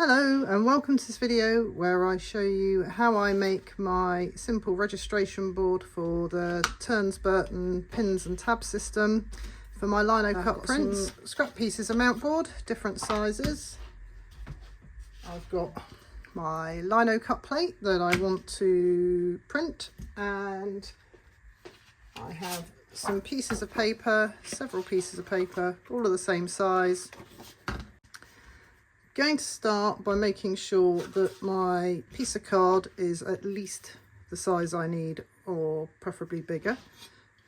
Hello and welcome to this video where I show you how I make my simple registration board for the Ternes Burton pins and tab system for my linocut prints. Scrap pieces of mountboard, different sizes. I've got my linocut plate that I want to print, and I have some pieces of paper, several pieces of paper, all of the same size. Going to start by making sure that my piece of card is at least the size I need, or preferably bigger.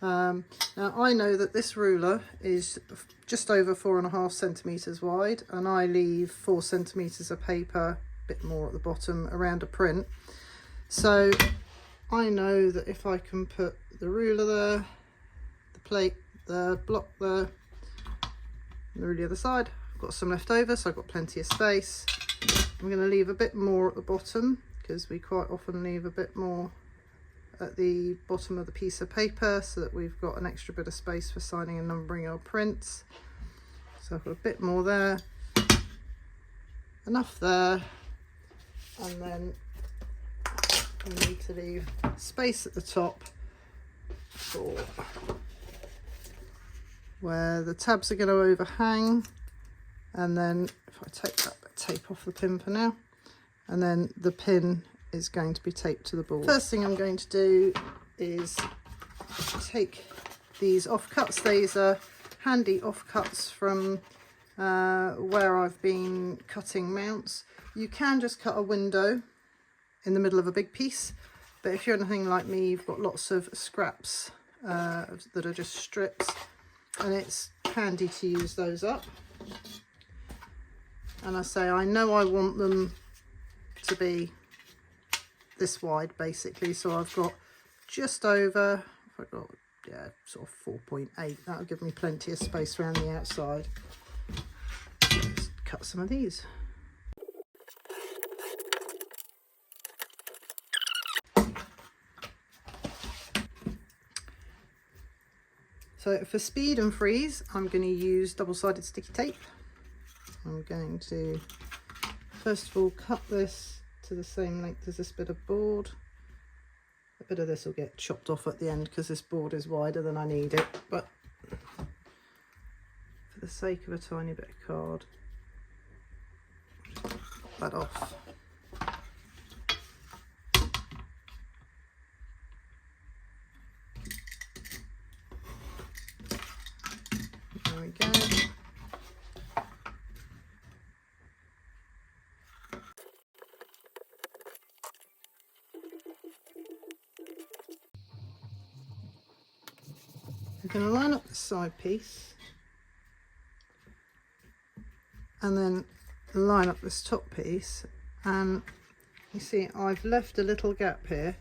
Now I know that this ruler is just over 4.5 centimeters wide, and I leave 4 centimeters of paper, a bit more at the bottom, around a print. So I know that if I can put the ruler there, the plate, the block there, and the ruler the other side, got some left over, so I've got plenty of space. I'm going to leave a bit more at the bottom because we quite often leave a bit more at the bottom of the piece of paper so that we've got an extra bit of space for signing and numbering our prints. So I've got a bit more there, enough there, and then we need to leave space at the top for where the tabs are going to overhang. And then if I take that tape off the pin for now, and then the pin is going to be taped to the board. First thing I'm going to do is take these offcuts. These are handy offcuts from where I've been cutting mounts. You can just cut a window in the middle of a big piece, but if you're anything like me, you've got lots of scraps that are just strips, and it's handy to use those up. And I know I want them to be this wide basically, so I've got just over, I've got, yeah, sort of 4.8. That'll give me plenty of space around the outside. Let's cut some of these. So for speed and freeze, I'm going to use double-sided sticky tape. I'm going to first of all cut this to the same length as this bit of board. A bit of this will get chopped off at the end because this board is wider than I need it, but for the sake of a tiny bit of card, cut that off. There we go. I'm going to line up the side piece and then line up this top piece, and you see I've left a little gap here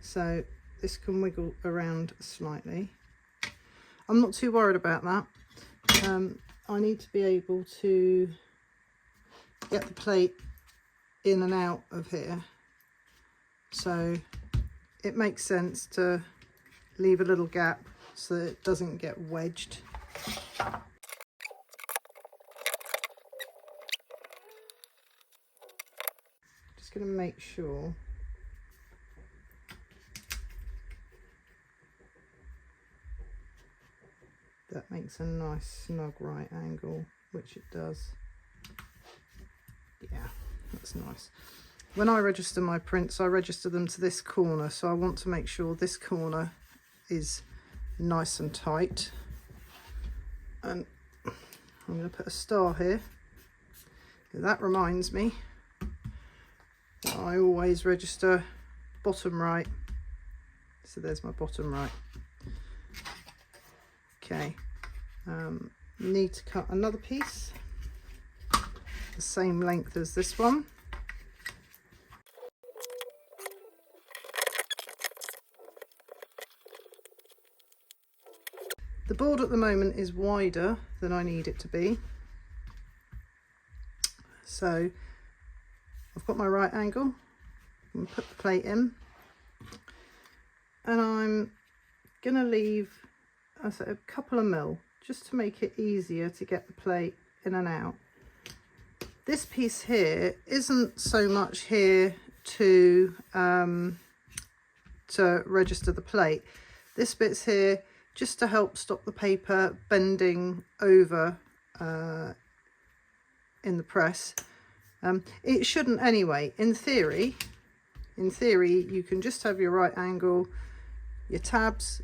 so this can wiggle around slightly. I'm not too worried about that. I need to be able to get the plate in and out of here, so it makes sense to leave a little gap so that it doesn't get wedged. Just going to make sure that makes a nice snug right angle, which it does. Yeah, that's nice. When I register my prints, I register them to this corner, so I want to make sure this corner is nice and tight. And I'm going to put a star here. That reminds me that I always register bottom right. So there's my bottom right. Okay, need to cut another piece the same length as this one. The board at the moment is wider than I need it to be, so I've got my right angle. I'm going to put the plate in, and I'm going to leave a couple of mil just to make it easier to get the plate in and out. this piece here isn't so much here to register the plate. This bit's here just to help stop the paper bending over in the press. It shouldn't anyway. In theory you can just have your right angle, your tabs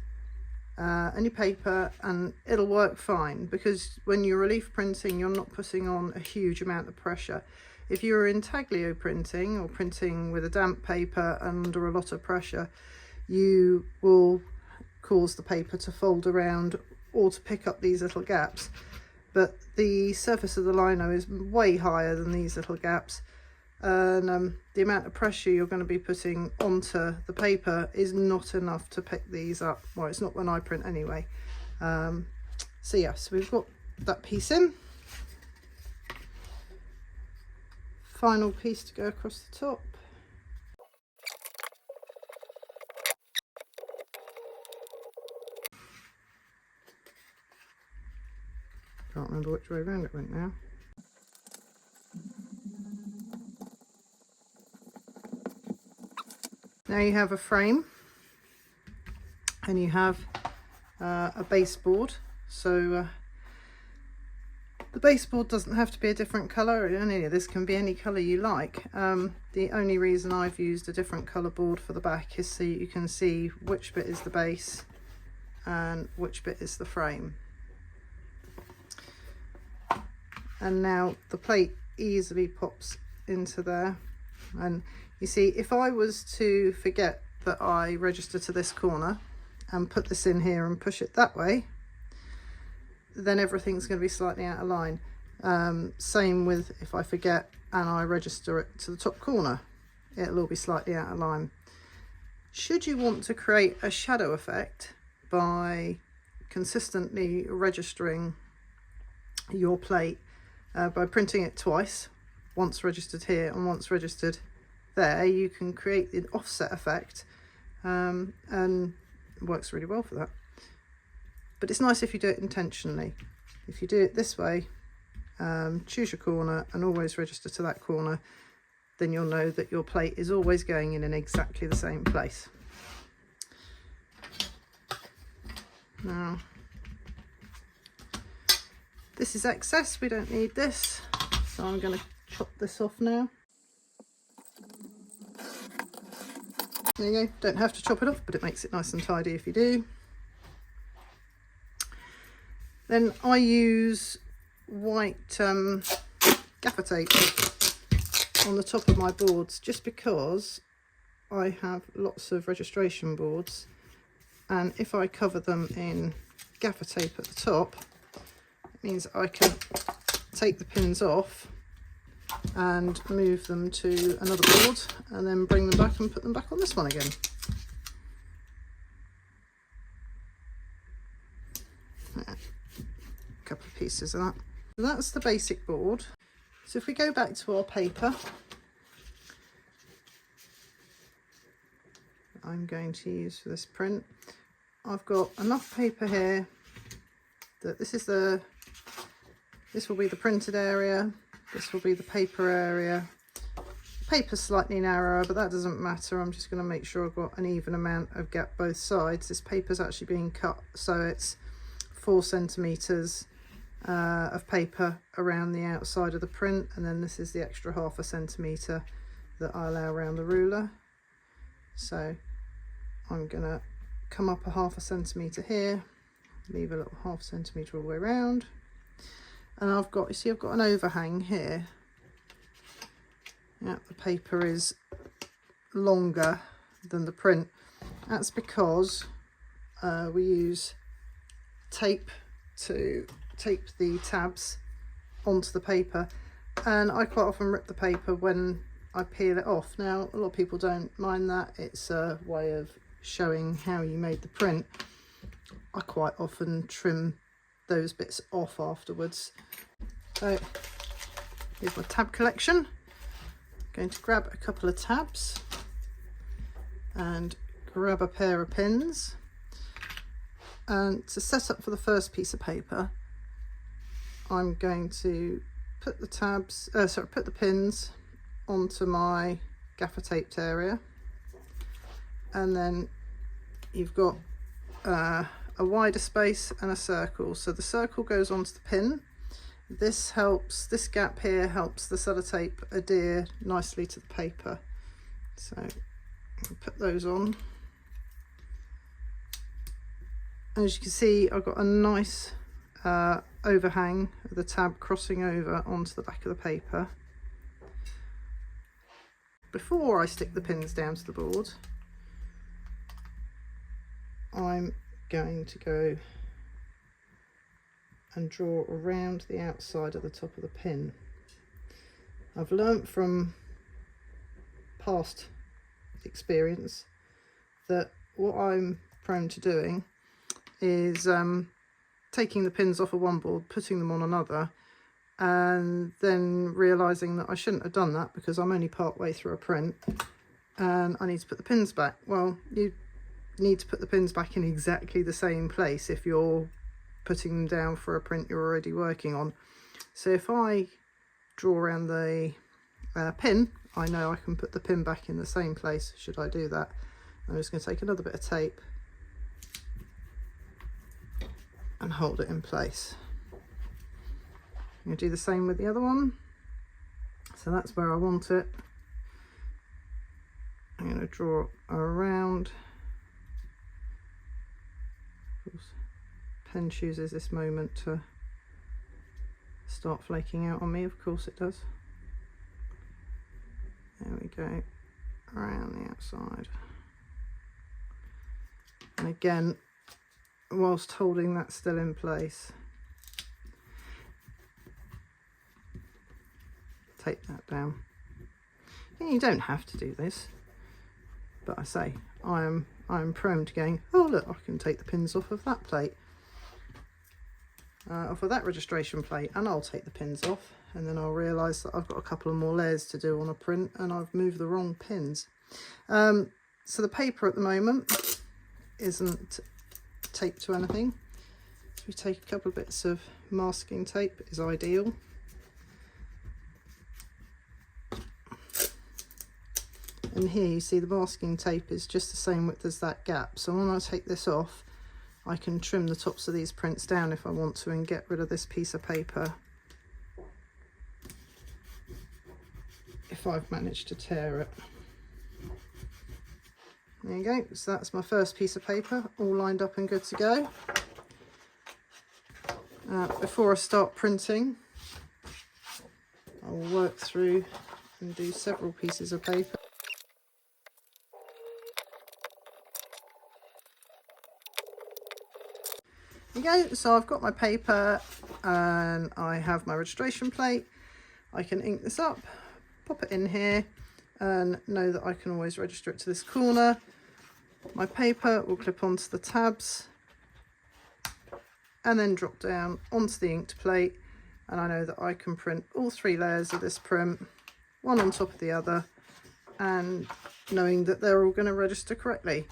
and your paper, and it'll work fine, because when you're relief printing you're not putting on a huge amount of pressure. If you're intaglio printing or printing with a damp paper under a lot of pressure, you will cause the paper to fold around or to pick up these little gaps. But the surface of the lino is way higher than these little gaps, and the amount of pressure you're going to be putting onto the paper is not enough to pick these up. Well, it's not when I print anyway. So yeah, so we've got that piece in. Final piece to go across the top. Can't remember which way around it went now. Now you have a frame and you have a baseboard. So the baseboard doesn't have to be a different colour, and any of this can be any colour you like. The only reason I've used a different colour board for the back is so you can see which bit is the base and which bit is the frame. And now the plate easily pops into there, and you see, if I was to forget that I register to this corner and put this in here and push it that way, then everything's going to be slightly out of line. Same with if I forget and I register it to the top corner, it'll all be slightly out of line. Should you want to create a shadow effect by consistently registering your plate, by printing it twice, once registered here and once registered there, you can create an offset effect, and it works really well for that. But it's nice if you do it intentionally. If you do it this way, choose your corner and always register to that corner, then you'll know that your plate is always going in exactly the same place. Now, this is excess, we don't need this, so I'm going to chop this off now. There you go, don't have to chop it off, but it makes it nice and tidy if you do. Then I use white gaffer tape on the top of my boards, just because I have lots of registration boards, and if I cover them in gaffer tape at the top, it means I can take the pins off and move them to another board and then bring them back and put them back on this one again. A couple of pieces of that. So that's the basic board. So if we go back to our paper, I'm going to use for this print, I've got enough paper here that this will be the printed area. This will be the paper area. Paper's slightly narrower, but that doesn't matter. I'm just going to make sure I've got an even amount of gap both sides. This paper's actually being cut, so it's 4 centimetres of paper around the outside of the print, and then this is the extra 1/2 centimetre that I allow around the ruler. So I'm going to come up a 1/2 centimetre here, leave a little 1/2 centimetre all the way around. And I've got, you see, I've got an overhang here. Yeah, the paper is longer than the print. That's because we use tape to tape the tabs onto the paper, and I quite often rip the paper when I peel it off. Now, a lot of people don't mind that. It's a way of showing how you made the print. I quite often trim those bits off afterwards. So here's my tab collection. I'm going to grab a couple of tabs and grab a pair of pins, and to set up for the first piece of paper I'm going to put the tabs, put the pins onto my gaffer taped area, and then you've got a wider space and a circle. So the circle goes onto the pin. This gap here helps the sellotape adhere nicely to the paper. So I'll put those on. And as you can see, I've got a nice overhang of the tab crossing over onto the back of the paper. Before I stick the pins down to the board, I'm going to go and draw around the outside of the top of the pin. I've learnt from past experience that what I'm prone to doing is taking the pins off of one board, putting them on another, and then realising that I shouldn't have done that because I'm only part way through a print and I need to put the pins back. Well, you need to put the pins back in exactly the same place if you're putting them down for a print you're already working on. So if I draw around the pin, I know I can put the pin back in the same place should I do that. I'm just going to take another bit of tape and hold it in place. I'm going to do the same with the other one. So that's where I want it. I'm going to draw around. Of course, pen chooses this moment to start flaking out on me, of course it does. There we go, around the outside. And again, whilst holding that still in place, tape that down. And you don't have to do this, but I say I'm prone to going, oh look, I can take the pins off of that plate, off of that registration plate, and I'll take the pins off, and then I'll realise that I've got a couple of more layers to do on a print and I've moved the wrong pins. So the paper at the moment isn't taped to anything, so we take a couple of bits of masking tape is ideal. And here you see the masking tape is just the same width as that gap, so when I take this off I can trim the tops of these prints down if I want to and get rid of this piece of paper if I've managed to tear it. There you go, so that's my first piece of paper all lined up and good to go. Before I start printing, I'll work through and do several pieces of paper. There you go, so I've got my paper and I have my registration plate. I can ink this up, pop it in here, and know that I can always register it to this corner. My paper will clip onto the tabs and then drop down onto the inked plate, and I know that I can print all 3 layers of this print, one on top of the other, and knowing that they're all going to register correctly.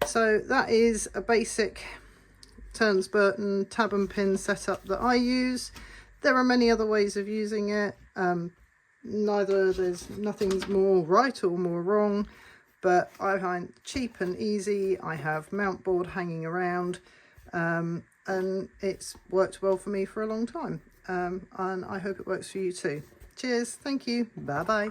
So that is a basic Ternes Burton tab and pin setup that I use. There are many other ways of using it. Nothing's more right or more wrong, but I find it cheap and easy. I have mountboard hanging around, and it's worked well for me for a long time, and I hope it works for you too. Cheers, thank you, bye bye.